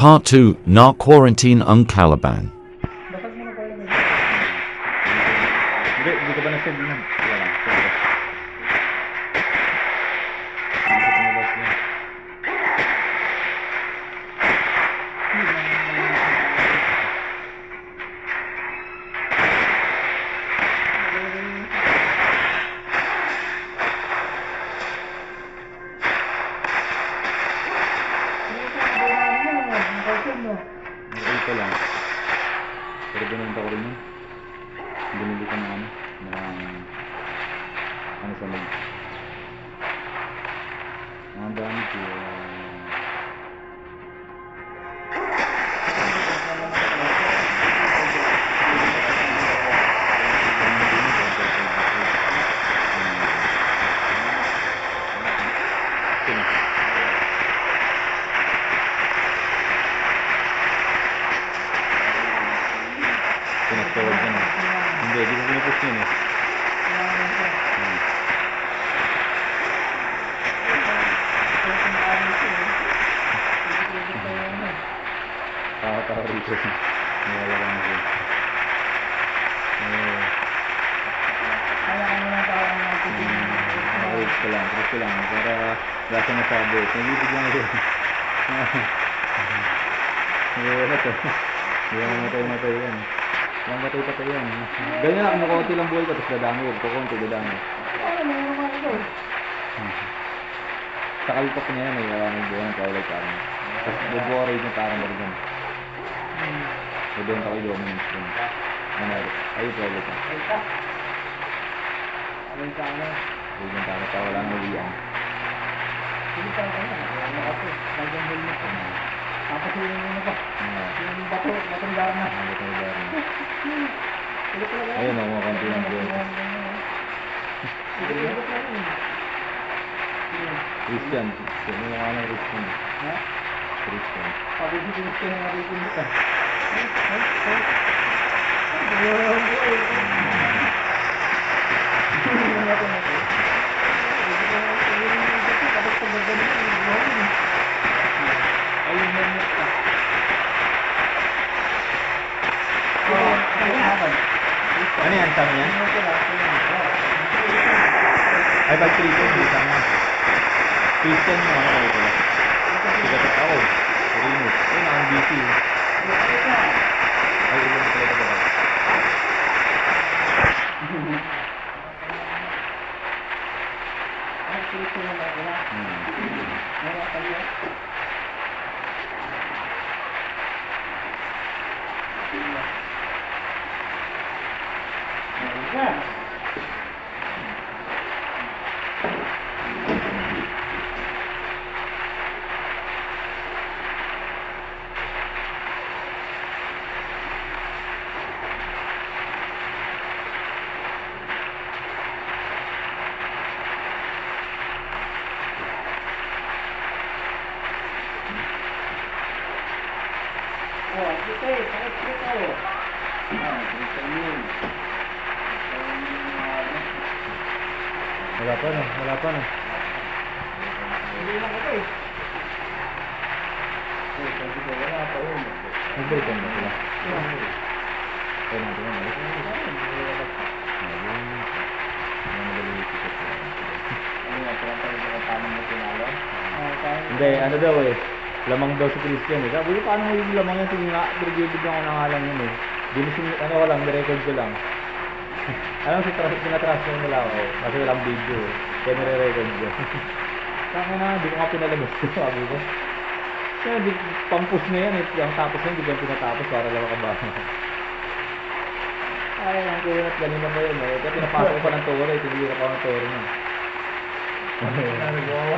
Part 2, Na Quarantine ang Calaban. Basag mo na kayo. Hindi ka ba nag-send yun? Wala lang. Ito lang. Pero binenta ko rin yun. Binili ko ng ano sa mag. Ang dami ko. Pinag-forward yun. Hindi, di ko pinapost yun eh. Tao rito. Nawala lang ako. Reach ko lang. Para wala siya nasabi. Nagibig lang ako. Wala to. Hindi matay yan. Lang patay yan. Ganyan na, kumukunti lang buhay ko, tapos dadami yun. Dadami. Sa kalipok niya yan, may buhay ng kawalay parang. Tapos bubuhay niya parang marigyan. Doon ako yung dominance dun. Ay, kawalay ka. Ayun ka, wala nang uwian. Tapos yung ano ba? Yung batong garna. Ayun o, mga konti ng buhay. Christian. Sino yung mga Christian? Christian. Sabi si Christian na rin dito. Ano yan? Sama yan? Ay, pag Christian, hindi sama. Christian yung ano kayo pala. Sigatot ako. Remote. Ayun, ang BC. Ay, ilan pala ito ba? Wala pa na. Hindi lang ito eh. Wala pa yun. Nag-break ba sila? Ay, natin na. Hindi, ano daw eh. Lamang daw si Christian eh. Sabi ko, paano mo yung lamang yan? Sige nga, pinagibig ako ng ngalan yun eh. Ano ko lang, nirecord ko lang. Alam, sinatransfer nila ako. Kasi walang video eh. Kaya nire-record ko. Saka na, hindi ko nga pinalabas ko. Sabi ko. Kaya pampus na yan eh. Ang tapos na, hindi ko pinatapos para lang makabahan. Ay, ang kulat. Ganun na ba yun eh. Kaya pinapasok ko pa ng toro eh. Tinira pa ng toro na. Nagawa.